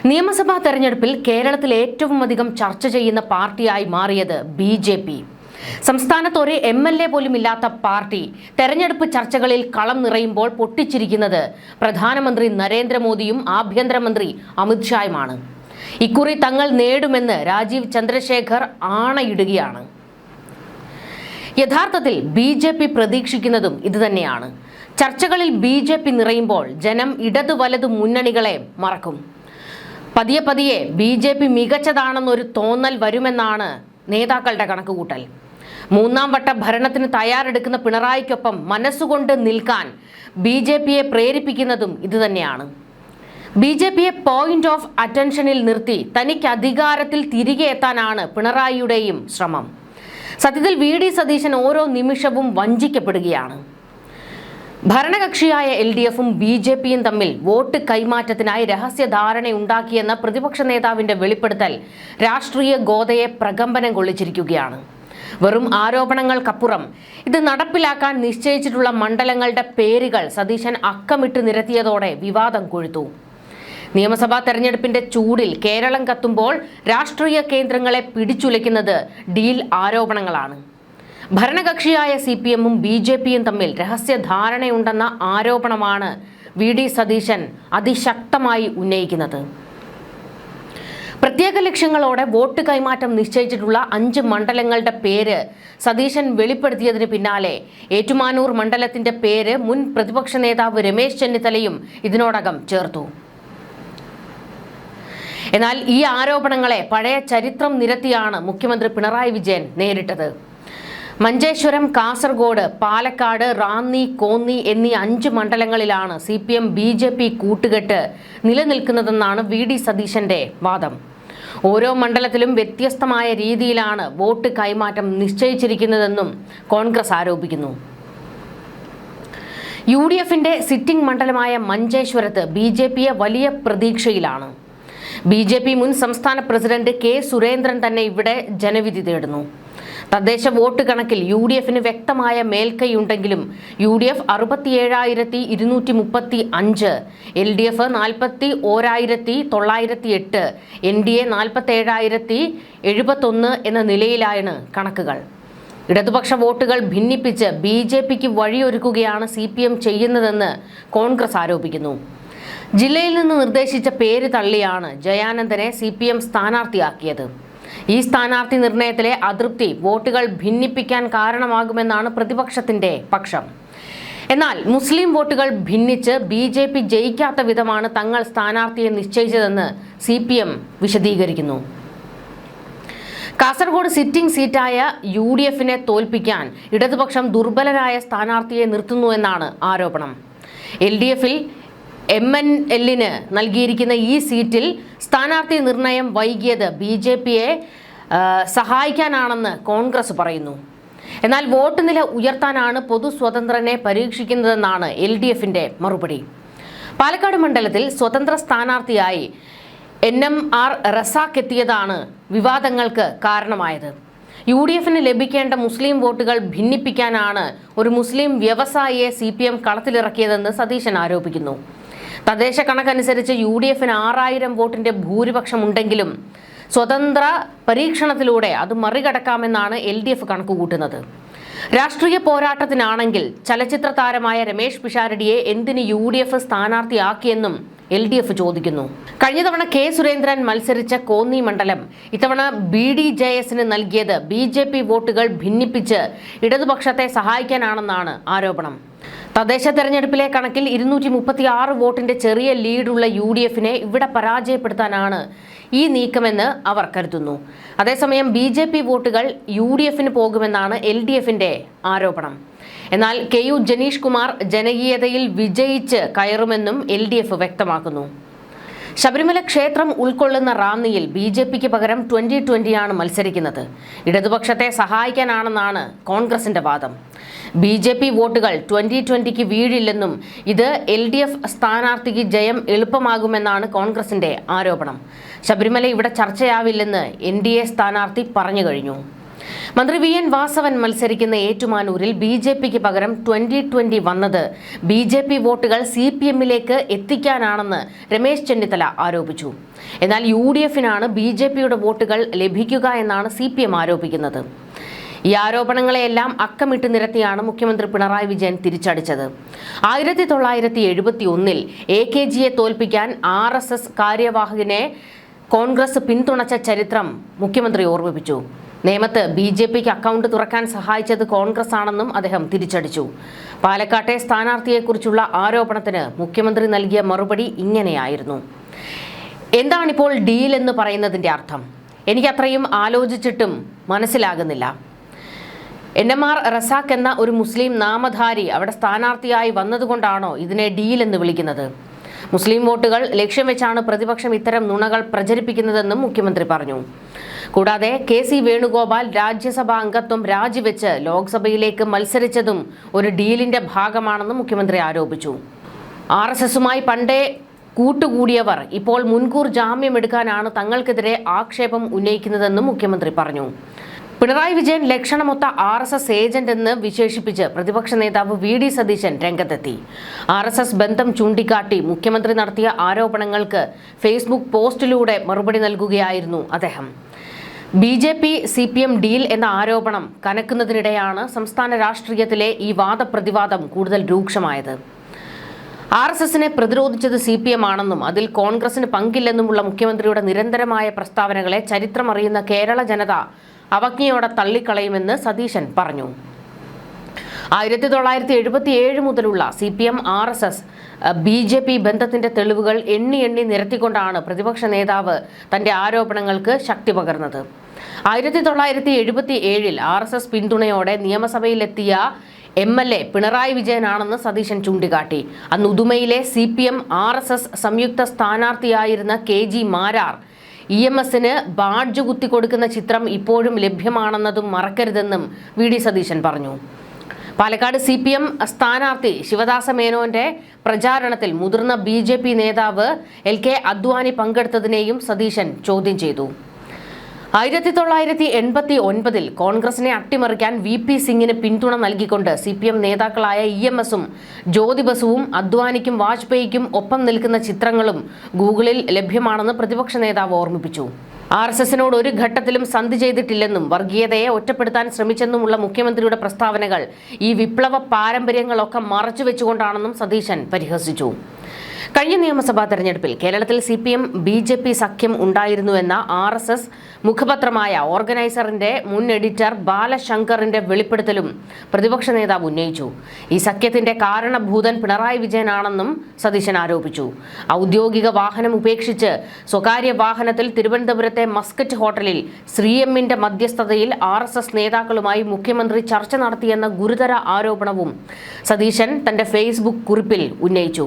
നിയമസഭാ തെരഞ്ഞെടുപ്പിൽ കേരളത്തിൽ ഏറ്റവും അധികം ചർച്ച ചെയ്യുന്ന പാർട്ടിയായി മാറിയത് ബി.ജെ.പി. സംസ്ഥാനത്ത് ഒരു എം.എൽ.എ. പോലും ഇല്ലാത്ത പാർട്ടി തെരഞ്ഞെടുപ്പ് ചർച്ചകളിൽ കളം നിറയുമ്പോൾ പൊട്ടിച്ചിരിക്കുന്നത് പ്രധാനമന്ത്രി നരേന്ദ്രമോദിയും ആഭ്യന്തരമന്ത്രി അമിത്ഷായുമാണ്. ഇക്കുറി തങ്ങൾ നേടുമെന്ന് രാജീവ് ചന്ദ്രശേഖർ ആണയിടുകയാണ്. യഥാർത്ഥത്തിൽ ബി.ജെ.പി. പ്രതീക്ഷിക്കുന്നതും ഇതുതന്നെയാണ്. ചർച്ചകളിൽ ബി.ജെ.പി. നിറയുമ്പോൾ ജനം ഇടതു വലതു മുന്നണികളെ മറക്കും. പതിയെ ബി.ജെ.പി. മികച്ചതാണെന്നൊരു തോന്നൽ വരുമെന്നാണ് നേതാക്കളുടെ കണക്കുകൂട്ടൽ. മൂന്നാം വട്ട ഭരണത്തിന് തയ്യാറെടുക്കുന്ന പിണറായിക്കൊപ്പം മനസ്സുകൊണ്ട് നിൽക്കാൻ ബി.ജെ.പിയെ പ്രേരിപ്പിക്കുന്നതും ഇതുതന്നെയാണ്. ബി.ജെ.പിയെ പോയിന്റ് ഓഫ് അറ്റൻഷനിൽ നിർത്തി തനിക്ക് അധികാരത്തിൽ തിരികെ എത്താനാണ് പിണറായിയുടെയും ശ്രമം. സത്യത്തിൽ വി.ഡി. സതീശൻ ഓരോ നിമിഷവും വഞ്ചിക്കപ്പെടുകയാണ്. ഭരണകക്ഷിയായ എൽ.ഡി.എഫും ബി.ജെ.പിയും തമ്മിൽ വോട്ട് കൈമാറ്റത്തിനായി രഹസ്യധാരണയുണ്ടാക്കിയെന്ന പ്രതിപക്ഷ നേതാവിന്റെ വെളിപ്പെടുത്തൽ രാഷ്ട്രീയ ഗോതയെ പ്രകമ്പനം കൊള്ളിച്ചിരിക്കുകയാണ്. വെറും ആരോപണങ്ങൾക്കപ്പുറം ഇത് നടപ്പിലാക്കാൻ നിശ്ചയിച്ചിട്ടുള്ള മണ്ഡലങ്ങളുടെ പേരുകൾ സതീശൻ അക്കമിട്ട് നിരത്തിയതോടെ വിവാദം കൊഴുത്തു. നിയമസഭാ തെരഞ്ഞെടുപ്പിന്റെ ചൂടിൽ കേരളം കത്തുമ്പോൾ രാഷ്ട്രീയ കേന്ദ്രങ്ങളെ പിടിച്ചുലയ്ക്കുന്നത് ഡീൽ ആരോപണങ്ങളാണ്. ഭരണകക്ഷിയായ CPM-ഉം ബി.ജെ.പിയും തമ്മിൽ രഹസ്യധാരണയുണ്ടെന്ന ആരോപണമാണ് വി.ഡി. സതീശൻ അതിശക്തമായി ഉന്നയിക്കുന്നത്. പ്രത്യേക ലക്ഷ്യങ്ങളോടെ വോട്ട് കൈമാറ്റം നിശ്ചയിച്ചിട്ടുള്ള 5 മണ്ഡലങ്ങളുടെ പേര് സതീശൻ വെളിപ്പെടുത്തിയതിന് പിന്നാലെ ഏറ്റുമാനൂർ മണ്ഡലത്തിന്റെ പേര് മുൻ പ്രതിപക്ഷ നേതാവ് രമേശ് ചെന്നിത്തലയും ഇതിനോടകം ചേർത്തു. എന്നാൽ ഈ ആരോപണങ്ങളെ പഴയ ചരിത്രം നിരത്തിയാണ് മുഖ്യമന്ത്രി പിണറായി വിജയൻ നേരിട്ടത്. മഞ്ചേശ്വരം, കാസർഗോഡ്, പാലക്കാട്, റാന്നി, കോന്നി എന്നീ 5 മണ്ഡലങ്ങളിലാണ് CPM ബി.ജെ.പി. കൂട്ടുകെട്ട് നിലനിൽക്കുന്നതെന്നാണ് വി.ഡി. സതീശന്റെ വാദം. ഓരോ മണ്ഡലത്തിലും വ്യത്യസ്തമായ രീതിയിലാണ് വോട്ട് കൈമാറ്റം നിശ്ചയിച്ചിരിക്കുന്നതെന്നും കോൺഗ്രസ് ആരോപിക്കുന്നു. UDF-ന്റെ സിറ്റിംഗ് മണ്ഡലമായ മഞ്ചേശ്വരത്ത് ബി.ജെ.പിയെ വലിയ പ്രതീക്ഷയിലാണ്. ബി.ജെ.പി. മുൻ സംസ്ഥാന പ്രസിഡന്റ് K. സുരേന്ദ്രൻ തന്നെ ഇവിടെ ജനവിധി തേടുന്നു. തദ്ദേശ വോട്ട് കണക്കിൽ UDF-ന് വ്യക്തമായ മേൽക്കൈയുണ്ടെങ്കിലും UDF 67,235, LDF 41,908, NDA 47,071 എന്ന നിലയിലാണ് കണക്കുകൾ. ഇടതുപക്ഷ വോട്ടുകൾ ഭിന്നിപ്പിച്ച് ബി.ജെ.പിക്ക് വഴിയൊരുക്കുകയാണ് CPM ചെയ്യുന്നതെന്ന് കോൺഗ്രസ് ആരോപിക്കുന്നു. ജില്ലയിൽ നിന്ന് നിർദ്ദേശിച്ച പേര് തള്ളിയാണ് ജയാനന്ദനെ CPM സ്ഥാനാർത്ഥിയാക്കിയത്. ഈ സ്ഥാനാർത്ഥി നിർണയത്തിലെ അതൃപ്തി വോട്ടുകൾ ഭിന്നിപ്പിക്കാൻ കാരണമാകുമെന്നാണ് പ്രതിപക്ഷത്തിന്റെ പക്ഷം. എന്നാൽ മുസ്ലിം വോട്ടുകൾ ഭിന്നിച്ച് ബി.ജെ.പി. ജയിക്കാത്ത വിധമാണ് തങ്ങൾ സ്ഥാനാർത്ഥിയെ നിശ്ചയിച്ചതെന്ന് CPM വിശദീകരിക്കുന്നു. കാസർഗോഡ് സിറ്റിംഗ് സീറ്റായ UDF-നെ തോൽപ്പിക്കാൻ ഇടതുപക്ഷം ദുർബലനായ സ്ഥാനാർത്ഥിയെ നിർത്തുന്നുവെന്നാണ് ആരോപണം. LDF-ൽ MNL-ന് നൽകിയിരിക്കുന്ന ഈ സീറ്റിൽ സ്ഥാനാർത്ഥി നിർണയം വൈകിയത് ബി.ജെ.പിയെ സഹായിക്കാനാണെന്ന് കോൺഗ്രസ് പറയുന്നു. എന്നാൽ വോട്ട് നില ഉയർത്താനാണ് പൊതു സ്വതന്ത്രനെ പരീക്ഷിക്കുന്നതെന്നാണ് LDF-ന്റെ മറുപടി. പാലക്കാട് മണ്ഡലത്തിൽ സ്വതന്ത്ര സ്ഥാനാർത്ഥിയായി NMR റസാഖ് എത്തിയതാണ് വിവാദങ്ങൾക്ക് കാരണമായത്. UDF-ന് ലഭിക്കേണ്ട മുസ്ലിം വോട്ടുകൾ ഭിന്നിപ്പിക്കാനാണ് ഒരു മുസ്ലിം വ്യവസായിയെ CPM കളത്തിലിറക്കിയതെന്ന് സതീശൻ ആരോപിക്കുന്നു. തദ്ദേശ കണക്കനുസരിച്ച് UDF-ന് 6,000 വോട്ടിന്റെ ഭൂരിപക്ഷമുണ്ടെങ്കിലും സ്വതന്ത്ര പരീക്ഷണത്തിലൂടെ അത് മറികടക്കാമെന്നാണ് LDF കണക്കുകൂട്ടുന്നത്. രാഷ്ട്രീയ പോരാട്ടത്തിനാണെങ്കിൽ ചലച്ചിത്ര താരമായ രമേശ് പിഷാരടിയെ എന്തിന് UDF സ്ഥാനാർത്ഥിയാക്കിയെന്നും LDF ചോദിക്കുന്നു. കഴിഞ്ഞ തവണ K. സുരേന്ദ്രൻ മത്സരിച്ച കോന്നി മണ്ഡലം ഇത്തവണ BDJS-ന് നൽകിയത് ബി.ജെ.പി. വോട്ടുകൾ ഭിന്നിപ്പിച്ച് ഇടതുപക്ഷത്തെ സഹായിക്കാനാണെന്നാണ് ആരോപണം. തദ്ദേശ തെരഞ്ഞെടുപ്പിലെ കണക്കിൽ 236 വോട്ടിന്റെ ചെറിയ ലീഡുള്ള UDF-നെ ഇവിടെ പരാജയപ്പെടുത്താനാണ് ഈ നീക്കമെന്ന് അവർ കരുതുന്നു. അതേസമയം ബി.ജെ.പി. വോട്ടുകൾ UDF-ന് പോകുമെന്നാണ് LDF-ന്റെ ആരോപണം. എന്നാൽ KU ജനീഷ് കുമാർ ജനകീയതയിൽ വിജയിച്ച് കയറുമെന്നും LDF വ്യക്തമാക്കുന്നു. ശബരിമല ക്ഷേത്രം ഉൾക്കൊള്ളുന്ന റാന്നിയിൽ ബി.ജെ.പിക്ക് പകരം 2020 മത്സരിക്കുന്നത്. ഇടതുപക്ഷത്തെ സഹായിക്കാനാണെന്നാണ് കോൺഗ്രസിന്റെ വാദം. ബി.ജെ.പി. വോട്ടുകൾ 2020 വീഴില്ലെന്നും ഇത് LDF സ്ഥാനാർത്ഥിക്ക് ജയം എളുപ്പമാകുമെന്നാണ് കോൺഗ്രസിന്റെ ആരോപണം. ശബരിമല ഇവിടെ ചർച്ചയാവില്ലെന്ന് NDA സ്ഥാനാർത്ഥി പറഞ്ഞു കഴിഞ്ഞു. മന്ത്രി വി.എൻ. വാസവൻ മത്സരിക്കുന്ന ഏറ്റുമാനൂരിൽ ബി.ജെ.പിക്ക് പകരം 2020 വന്നത് ബി.ജെ.പി വോട്ടുകൾ CPM-ലേക്ക് എത്തിക്കാനാണെന്ന് രമേശ് ചെന്നിത്തല ആരോപിച്ചു. എന്നാൽ UDF-നാണ് ബി.ജെ.പിയുടെ വോട്ടുകൾ ലഭിക്കുക എന്നാണ് CPM ആരോപിക്കുന്നത്. ഈ ആരോപണങ്ങളെയെല്ലാം അക്കമിട്ട് നിരത്തിയാണ് മുഖ്യമന്ത്രി പിണറായി വിജയൻ തിരിച്ചടിച്ചത്. 1971-ൽ AKGയെ തോൽപ്പിക്കാൻ RSS കാര്യവാഹകനെ കോൺഗ്രസ് പിന്തുണച്ച ചരിത്രം മുഖ്യമന്ത്രി ഓർമ്മിപ്പിച്ചു. നേമത്ത് ബി.ജെ.പിക്ക് അക്കൗണ്ട് തുറക്കാൻ സഹായിച്ചത് കോൺഗ്രസ് ആണെന്നും അദ്ദേഹം തിരിച്ചടിച്ചു. പാലക്കാട്ടെ സ്ഥാനാർത്ഥിയെക്കുറിച്ചുള്ള ആരോപണത്തിന് മുഖ്യമന്ത്രി നൽകിയ മറുപടി ഇങ്ങനെയായിരുന്നു: എന്താണിപ്പോൾ ഡീൽ എന്ന് പറയുന്നതിന്റെ അർത്ഥം? എനിക്കത്രയും ആലോചിച്ചിട്ടും മനസ്സിലാകുന്നില്ല. NMR റസാഖ് എന്ന ഒരു മുസ്ലിം നാമധാരി അവിടെ സ്ഥാനാർത്ഥിയായി വന്നതുകൊണ്ടാണോ ഇതിനെ ഡീൽ എന്ന് വിളിക്കുന്നത്? മുസ്ലിം വോട്ടുകൾ ലക്ഷ്യം വെച്ചാണ് പ്രതിപക്ഷം ഇത്തരം നുണകൾ പ്രചരിപ്പിക്കുന്നതെന്നും മുഖ്യമന്ത്രി പറഞ്ഞു. കൂടാതെ KC വേണുഗോപാൽ രാജ്യസഭാ അംഗത്വം രാജിവെച്ച് ലോക്സഭയിലേക്ക് മത്സരിച്ചതും ഒരു ഡീലിന്റെ ഭാഗമാണെന്നും മുഖ്യമന്ത്രി ആരോപിച്ചു. RSSുമായി പണ്ടേ കൂട്ടുകൂടിയവർ ഇപ്പോൾ മുൻകൂർ ജാമ്യമെടുക്കാനാണ് തങ്ങൾക്കെതിരെ ആക്ഷേപം ഉന്നയിക്കുന്നതെന്നും മുഖ്യമന്ത്രി പറഞ്ഞു. പിണറായി വിജയൻ ലക്ഷണമൊത്ത RSS ഏജന്റ് എന്ന് വിശേഷിപ്പിച്ച് പ്രതിപക്ഷ നേതാവ് VD സതീശൻ രംഗത്തെത്തി. RSS ബന്ധം ചൂണ്ടിക്കാട്ടി മുഖ്യമന്ത്രി നടത്തിയ ആരോപണങ്ങൾക്ക് ഫേസ്ബുക്ക് പോസ്റ്റിലൂടെ മറുപടി നൽകുകയായിരുന്നു അദ്ദേഹം. BJP CPM ഡീൽ എന്ന ആരോപണം കനക്കുന്നതിനിടെയാണ് സംസ്ഥാന രാഷ്ട്രീയത്തിലെ ഈ വാദപ്രതിവാദം കൂടുതൽ രൂക്ഷമായത്. RSSനെ പ്രതിരോധിച്ചത് CPM ആണെന്നും അതിൽ കോൺഗ്രസിന് പങ്കില്ലെന്നുമുള്ള മുഖ്യമന്ത്രിയുടെ നിരന്തരമായ പ്രസ്താവനകളെ ചരിത്രമറിയുന്ന കേരള ജനത അവജ്ഞയോടെ തള്ളിക്കളയുമെന്ന് സതീശൻ പറഞ്ഞു. 1977 മുതലുള്ള CPM RSS BJP ബന്ധത്തിന്റെ തെളിവുകൾ എണ്ണി നിരത്തിക്കൊണ്ടാണ് പ്രതിപക്ഷ നേതാവ് തന്റെ ആരോപണങ്ങൾക്ക് ശക്തി പകർന്നത്. 1977-ൽ RSS പിന്തുണയോടെ നിയമസഭയിലെത്തിയ MLA പിണറായി വിജയനാണെന്ന് സതീശൻ ചൂണ്ടിക്കാട്ടി. അന്ന് ഉദുമയിലെ CPM RSS സംയുക്ത സ്ഥാനാർത്ഥിയായിരുന്ന KG മാരാർ EMSന് ബാഡ്ജ് കുത്തിക്കൊടുക്കുന്ന ചിത്രം ഇപ്പോഴും ലഭ്യമാണെന്നതും മറക്കരുതെന്നും VD സതീശൻ പറഞ്ഞു. പാലക്കാട് CPM സ്ഥാനാർത്ഥി ശിവദാസ മേനോന്റെ പ്രചാരണത്തിൽ മുതിർന്ന BJP നേതാവ് LK അദ്വാനി പങ്കെടുത്തതിനെയും സതീശൻ ചോദ്യം ചെയ്തു. 1989-ൽ കോൺഗ്രസിനെ അട്ടിമറിക്കാൻ VP സിംഗിന് പിന്തുണ നൽകിക്കൊണ്ട് CPM നേതാക്കളായ EMSും ജ്യോതി ബസുവും അദ്വാനിക്കും വാജ്പേയിക്കും ഒപ്പം നിൽക്കുന്ന ചിത്രങ്ങളും ഗൂഗിളിൽ ലഭ്യമാണെന്ന് പ്രതിപക്ഷ നേതാവ് ഓർമ്മിപ്പിച്ചു. RSSനോട് ഒരു ഘട്ടത്തിലും സന്ധി ചെയ്തിട്ടില്ലെന്നും വർഗീയതയെ ഒറ്റപ്പെടുത്താൻ ശ്രമിച്ചെന്നുമുള്ള മുഖ്യമന്ത്രിയുടെ പ്രസ്താവനകൾ ഈ വിപ്ലവ പാരമ്പര്യങ്ങളൊക്കെ മറച്ചുവെച്ചുകൊണ്ടാണെന്നും സതീശൻ പരിഹസിച്ചു. കഴിഞ്ഞ നിയമസഭാ തെരഞ്ഞെടുപ്പിൽ കേരളത്തിൽ CPM BJP സഖ്യം ഉണ്ടായിരുന്നുവെന്ന RSS മുഖപത്രമായ ഓർഗനൈസറിന്റെ മുൻ എഡിറ്റർ ബാലശങ്കറിന്റെ വെളിപ്പെടുത്തലും പ്രതിപക്ഷ നേതാവ് ഉന്നയിച്ചു. ഈ സഖ്യത്തിന്റെ കാരണഭൂതൻ പിണറായി വിജയനാണെന്നും സതീശൻ ആരോപിച്ചു. ഔദ്യോഗിക വാഹനം ഉപേക്ഷിച്ച് സ്വകാര്യ വാഹനത്തിൽ തിരുവനന്തപുരത്തെ മസ്കറ്റ് ഹോട്ടലിൽ ശ്രീഎമ്മിന്റെ മധ്യസ്ഥതയിൽ RSS നേതാക്കളുമായി മുഖ്യമന്ത്രി ചർച്ച നടത്തിയെന്ന ഗുരുതര ആരോപണവും സതീശൻ തന്റെ ഫേസ്ബുക്ക് കുറിപ്പിൽ ഉന്നയിച്ചു.